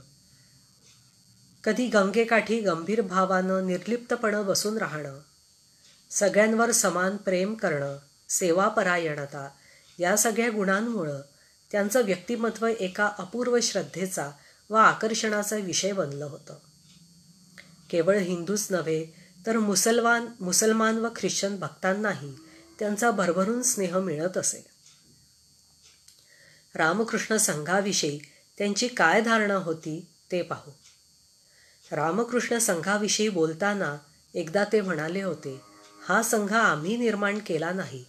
कधी गंगेकाठी गंभीर भावानं निर्लिप्तपणं बसून राहणं, सगळ्यांवर समान प्रेम करणं, सेवापरायणता या सगळ्या गुणांमुळं त्यांचं व्यक्तिमत्व एका अपूर्व श्रद्धेचा व आकर्षणाचा विषय बनलं होतं. केवळ हिंदूच नव्हे तर मुसलमान व ख्रिश्चन भक्तांनाही त्यांचा भरभरून स्नेह मिळत असे. रामकृष्ण संघाविषयी त्यांची काय धारणा होती ते पाहू. रामकृष्ण संघाविषयी बोलताना एकदा ते म्हणाले होते, हा संघ आम्ही निर्माण केला नाही.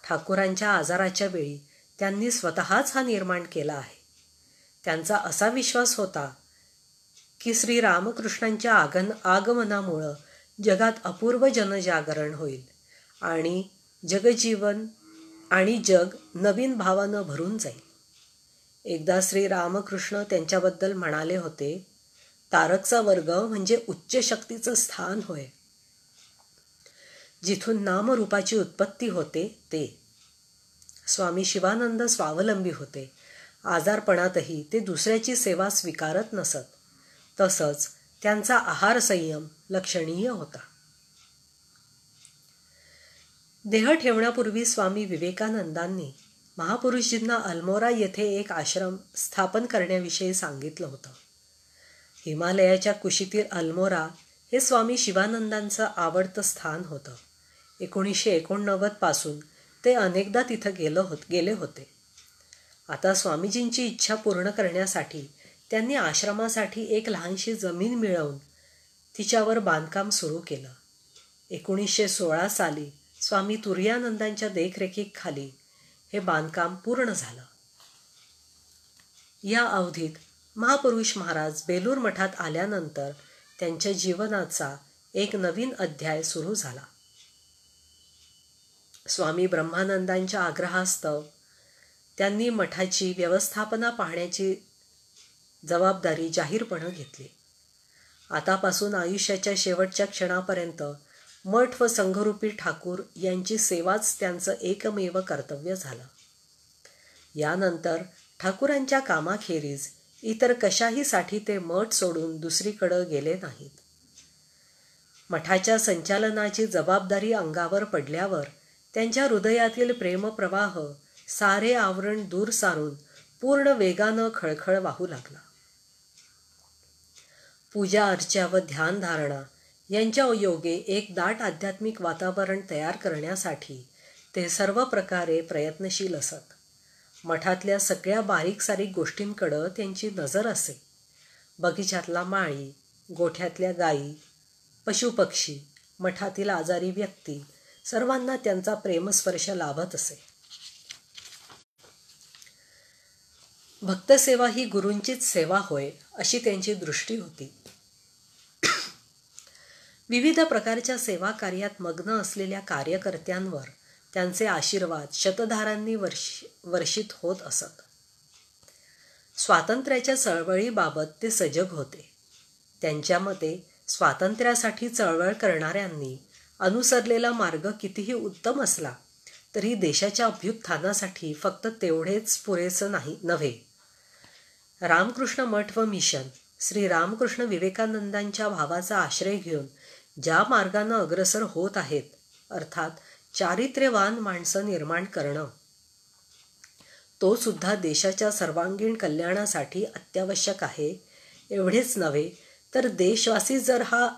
ठाकूरांच्या आजाराच्या वेळी त्यांनी स्वतःच हा निर्माण केला आहे. त्यांचा असा विश्वास होता की श्री रामकृष्णांच्या आगमनामुळं जगात अपूर्व जनजागरण होईल आणि जग नवीन भावानं भरून जाईल. एकदा श्री रामकृष्ण त्यांच्याबद्दल म्हणाले होते, तारकचा वर्ग म्हणजे उच्च शक्तीचं स्थान होय. जिथून नामरूपाची उत्पत्ती होते ते. स्वामी शिवानंद स्वावलंबी होते. आजारपणातही ते दुसऱ्याची सेवा स्वीकारत नसत. तसंच त्यांचा आहार संयम लक्षणीय होता. देह ठेवण्यापूर्वी स्वामी विवेकानंदांनी महापुरुषजींना अल्मोरा येथे एक आश्रम स्थापन करण्याविषयी सांगितलं होतं. हिमालयाच्या कुशीतील अल्मोरा हे स्वामी शिवानंदांचं आवडतं स्थान होतं. 1989 पासून ते अनेकदा तिथं गेले होते. आता स्वामीजींची इच्छा पूर्ण करण्यासाठी त्यांनी आश्रमासाठी एक लहानशी जमीन मिळवून तिच्यावर बांधकाम सुरू केलं. 1916 साली स्वामी तुर्यानंदांच्या देखरेखीखाली हे बांधकाम पूर्ण झालं. या अवधीत महापुरुष महाराज बेलूर मठात आल्यानंतर त्यांच्या जीवनाचा एक नवीन अध्याय सुरू झाला. स्वामी ब्रह्मानंदांच्या आग्रहास्तव त्यांनी मठाची व्यवस्थापना पाहण्याची जबाबदारी जाहीरपणे घेतली. आतापासून आयुष्याच्या शेवटच्या क्षणापर्यंत मठ व संघरूपी ठाकूर यांची सेवाच त्यांचं एकमेव कर्तव्य झालं. यानंतर ठाकूरांच्या कामाखेरीज इतर कशाहीसाठी ते मठ सोडून दुसरीकडं गेले नाहीत. मठाच्या संचालनाची जबाबदारी अंगावर पडल्यावर त्यांच्या हृदयातील प्रेमप्रवाह सारे आवरण दूर सारून पूर्ण वेगानं खळखळ वाहू लागला. पूजा अर्चा व ध्यानधारणा यांच्या योगे एक दाट आध्यात्मिक वातावरण तयार करण्यासाठी ते सर्व प्रकारे प्रयत्नशील असत. मठातल्या सगळ्या बारीक सारीक गोष्टींकडं त्यांची नजर असे. बगीचातला माळी, गोठ्यातल्या गायी, पशुपक्षी, मठातील आजारी व्यक्ती सर्वांना त्यांचा प्रेमस्पर्श लाभत असे. भक्तसेवा ही गुरूंचीच सेवा होय अशी त्यांची दृष्टी होती. विविध प्रकारच्या सेवा कार्यात मग्न असलेल्या कार्यकर्त्यांवर त्यांचे आशीर्वाद शतधारांनी वर्षित होत असत. स्वातंत्र्याच्या चळवळीबाबत ते सजग होते. त्यांच्या मते स्वातंत्र्यासाठी चळवळ करणाऱ्यांनी अनुसरलेला मार्ग कितीही उत्तम असला तरी देशाच्या अभ्युत्थानासाठी फक्त तेवढेच पुरेसं नव्हे. रामकृष्ण मठ व मिशन श्री रामकृष्ण विवेकानंदांच्या भावाचा आश्रय घेऊन ज्या मार्गानं अग्रसर होत आहेत, अर्थात चारित्र्यवान माणसं निर्माण करणं, तो सुद्धा देशाच्या सर्वांगीण कल्याणासाठी अत्यावश्यक आहे. एवढेच नव्हे तर देशवासी जर हा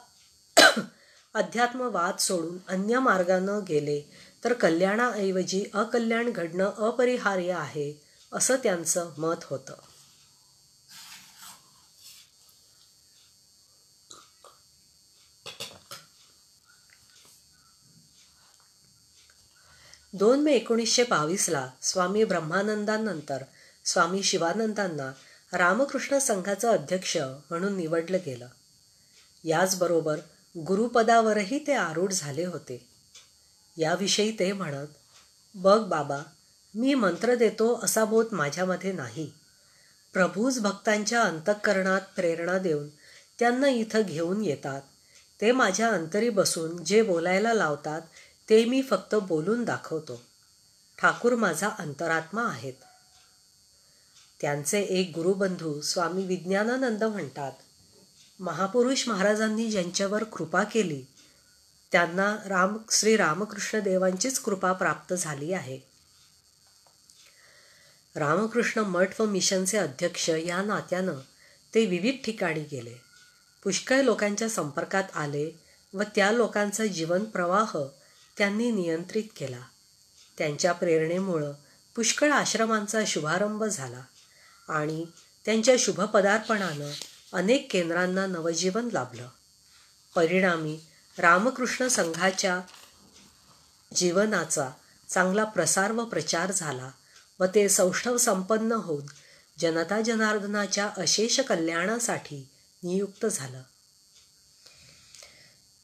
अध्यात्मवाद सोडून अन्य मार्गानं गेले तर कल्याणाऐवजी अकल्याण घडणं अपरिहार्य आहे असं त्यांचं मत होतं. मे 1922 स्वामी ब्रह्मानंदांनंतर स्वामी शिवानंदांना रामकृष्ण संघाचं अध्यक्ष म्हणून निवडलं गेलं. याचबरोबर गुरुपदावरही ते आरूढ झाले होते. याविषयी ते म्हणत, बघ बाबा, मी मंत्र देतो असा बोध माझ्यामध्ये नाही. प्रभूच भक्तांच्या अंतःकरणात प्रेरणा देऊन त्यांना इथं घेऊन येतात. ते माझ्या अंतरी बसून जे बोलायला लावतात ते मी फक्त बोलून दाखवतो. ठाकूर माझा अंतरात्मा आहेत. त्यांचे एक गुरुबंधू स्वामी विज्ञानानंद म्हणतात, महापुरुष महाराजांनी ज्यांच्यावर कृपा केली त्यांना श्री रामकृष्ण देवांचीच कृपा प्राप्त झाली आहे. रामकृष्ण मठ व मिशनचे अध्यक्ष या नात्यानं ते विविध ठिकाणी गेले. पुष्कळ लोकांच्या संपर्कात आले व त्या लोकांचा जीवन प्रवाह त्यांनी नियंत्रित केला. त्यांच्या प्रेरणेमुळं पुष्कळ आश्रमांचा शुभारंभ झाला आणि त्यांच्या शुभपदार्पणानं अनेक केंद्रांना नवजीवन लाभलं. परिणामी रामकृष्ण संघाच्या जीवनाचा चांगला प्रसार व प्रचार झाला व ते सौष्ठव संपन्न होऊन जनता जनार्दनाच्या अशेष कल्याणासाठी नियुक्त झालं.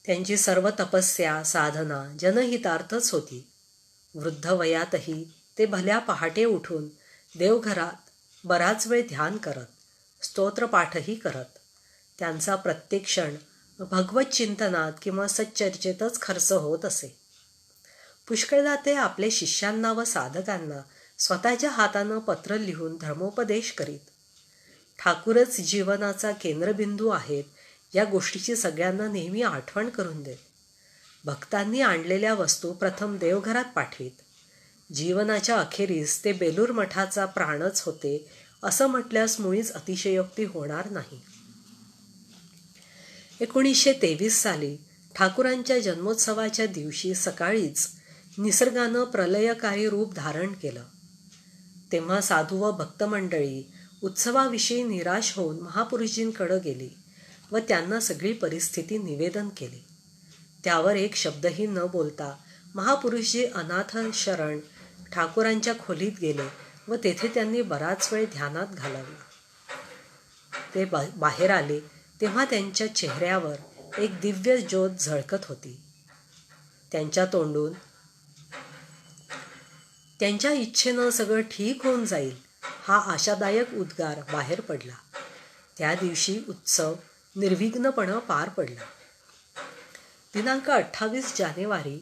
त्यांची सर्व तपस्या साधना जनहितार्थच होती. वृद्ध वयातही ते भल्या पहाटे उठून देवघरात बराच वेळ ध्यान करत, स्तोत्रपाठही करत. त्यांचा प्रत्येक क्षण भगवत चिंतनात किंवा सच्चर्चेतच खर्च होत असे. पुष्कळदा ते आपले शिष्यांना व साधकांना स्वतःच्या हातानं पत्र लिहून धर्मोपदेश करीत. ठाकूरच जीवनाचा केंद्रबिंदू आहेत या गोष्टीची सगळ्यांना नेहमी आठवण करून देत. भक्तांनी आणलेल्या वस्तू प्रथम देवघरात पाठवीत. जीवनाच्या अखेरीस ते बेलूर मठाचा प्राणच होते असं म्हटल्यास मुळीच अतिशयोक्ती होणार नाही. 1923 साली ठाकूरांच्या जन्मोत्सवाच्या दिवशी सकाळीच निसर्गानं प्रलयकारी रूप धारण केलं. तेव्हा साधू व भक्तमंडळी उत्सवाविषयी निराश होऊन महापुरुषजींकडे गेली व त्यांना सगळी परिस्थिती निवेदन केली. त्यावर एक शब्दही न बोलता महापुरुषजी अनाथ शरण ठाकूरांच्या खोलीत गेले व तेथे त्यांनी बराच वेळ ध्यानात घालवला. ते बाहेर आले तेव्हा त्यांच्या चेहऱ्यावर एक दिव्य ज्योत झळकत होती. त्यांच्या तोंडून त्यांच्या इच्छेनं सगळं ठीक होऊन जाईल हा आशादायक उद्गार बाहेर पडला. त्या दिवशी उत्सव निर्विघ्नपणे पार पडला. दिनांक 28 जानेवारी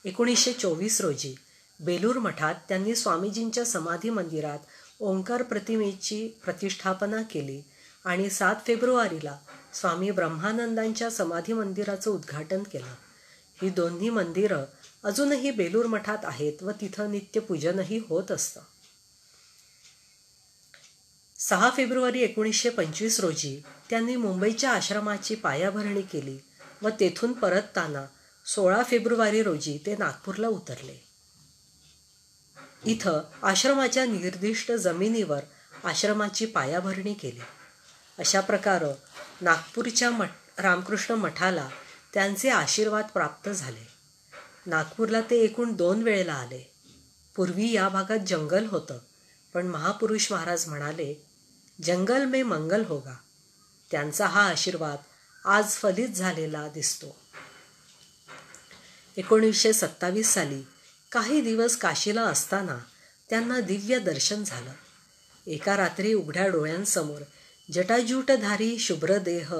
1924 रोजी बेलूर मठात त्यांनी स्वामीजींच्या समाधी मंदिरात ओंकार प्रतिमेची प्रतिष्ठापना केली आणि 7 फेब्रुवारीला स्वामी ब्रह्मानंदांच्या समाधी मंदिराचं उद्घाटन केलं. ही दोन्ही मंदिरं अजूनही बेलूर मठात आहेत व तिथं नित्यपूजनही होत असतं. 6 फेब्रुवारी 1925 रोजी त्यांनी मुंबईच्या आश्रमाची पायाभरणी केली व तेथून परतताना 16 फेब्रुवारी रोजी ते नागपूरला उतरले. इथं आश्रमाच्या निर्दिष्ट जमिनीवर आश्रमाची पायाभरणी केली. अशा प्रकारे नागपूरच्या रामकृष्ण मठाला त्यांचे आशीर्वाद प्राप्त झाले. नागपूरला ते एकूण 2 वेळेला आले. पूर्वी या भागात जंगल होतं, पण महापुरुष महाराज म्हणाले, जंगल में मंगल होगा. त्यांचा हा आशीर्वाद आज फलित झालेला दिसतो. 1927 साली काही दिवस काशीला असताना त्यांना दिव्य दर्शन झालं. एका रात्री उघड्या डोळ्यांसमोर जटाजूटधारी शुभ्रदेह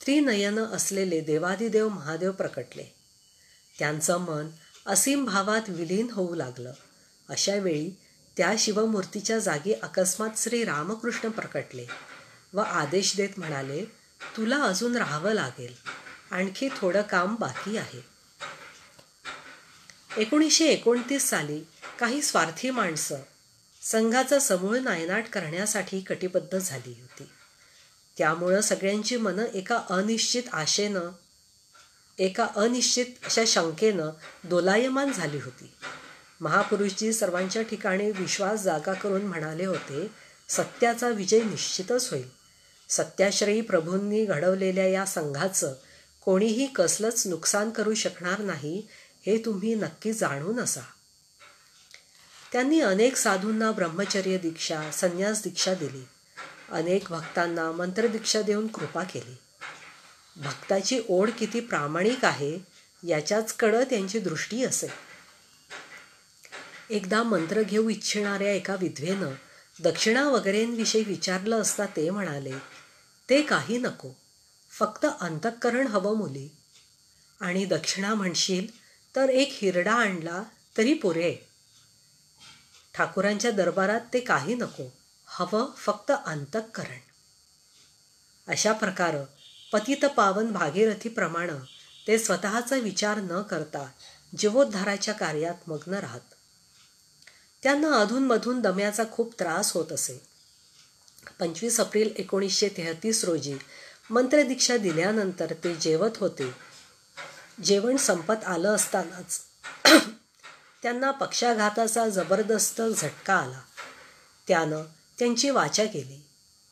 त्रिनयन असलेले देवादिदेव महादेव प्रकटले. त्यांचं मन असीम भावात विलीन होऊ लागलं. अशा वेळी त्या शिवमूर्तीच्या जागी अकस्मात श्री रामकृष्ण प्रकटले व आदेश देत म्हणाले, तुला अजून राहावं लागेल, आणखी थोडं काम बाकी आहे. 1929 साली काही स्वार्थी माणसं संघाचा समूळ नायनाट करण्यासाठी कटिबद्ध झाली होती. त्यामुळं सगळ्यांची मनं एका अनिश्चित अशा शंकेनं दोलायमान झाली होती. महापुरुषजी सर्वांच्या ठिकाणी विश्वास जागा करून म्हणाले होते, सत्याचा विजय निश्चितच होईल. सत्याश्रयी प्रभूंनी घडवलेल्या या संघाचं कोणीही कसलंच नुकसान करू शकणार नाही, हे तुम्ही नक्की जाणून असा. त्यांनी अनेक साधूंना ब्रह्मचर्य दीक्षा, संन्यास दीक्षा दिली. अनेक भक्तांना मंत्रदीक्षा देऊन कृपा केली. भक्ताची ओढ किती प्रामाणिक आहे याच्याचकडं त्यांची दृष्टी असे. एकदा मंत्र घेऊ इच्छिणाऱ्या एका विधवेनं दक्षिणा वगैरेंविषयी विचारलं असता ते म्हणाले, ते काही नको, फक्त अंतःकरण हवं मुली, आणि दक्षिणा म्हणशील तर एक हिरडा आणला तरी पुरे. ठाकूरांच्या दरबारात ते काही नको, हवं फक्त अंतःकरण. अशा प्रकारे पतित पावन भागीरथीप्रमाणे ते स्वतःचा विचार न करता जीवोद्धाराच्या कार्यात मग्न राहत. त्यांना अधूनमधून दम्याचा खूप त्रास होत असे. 25 एप्रिल 1933 रोजी मंत्रदीक्षा दिल्यानंतर ते जेवत होते. जेवण संपत आलं असतानाच त्यांना पक्षाघाताचा जबरदस्त झटका आला. त्यानं त्यांची वाचा गेली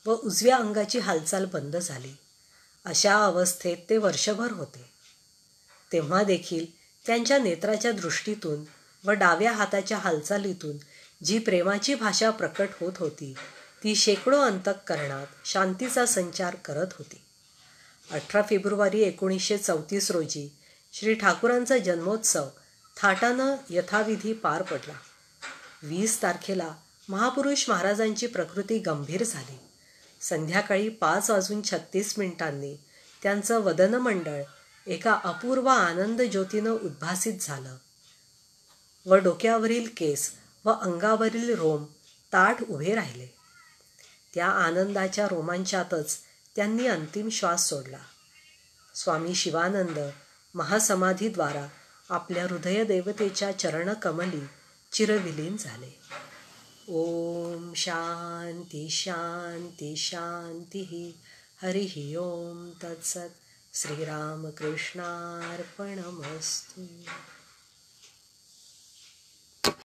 व उजव्या अंगाची हालचाल बंद झाली. अशा अवस्थेत ते वर्षभर होते. तेव्हा देखील त्यांच्या नेत्राच्या दृष्टीतून व डाव्या हाताच्या हालचालीतून जी प्रेमाची भाषा प्रकट होत होती, ती शेकडो अंतःकरणात शांतीचा संचार करत होती. 18 फेब्रुवारी 1934 रोजी श्री ठाकूरांचा जन्मोत्सव थाटानं यथाविधी पार पडला. 20 तारखेला महापुरुष महाराजांची प्रकृती गंभीर झाली. संध्याकाळी 5:36 त्यांचं वदनमंडळ एका अपूर्व आनंद ज्योतीनं उद्भासित झालं व डोक्यावरील केस व अंगावरील रोम ताठ उभे राहिले. त्या आनंदाच्या रोमांचातच त्यांनी अंतिम श्वास सोडला. स्वामी शिवानंद महासमाधीद्वारा आपल्या हृदयदेवतेच्या चरणकमली चिरविलीन झाले. ओम शांती शांती शांती. हरिः ओम तत्सत्. श्रीरामकृष्णार्पणमस्तु.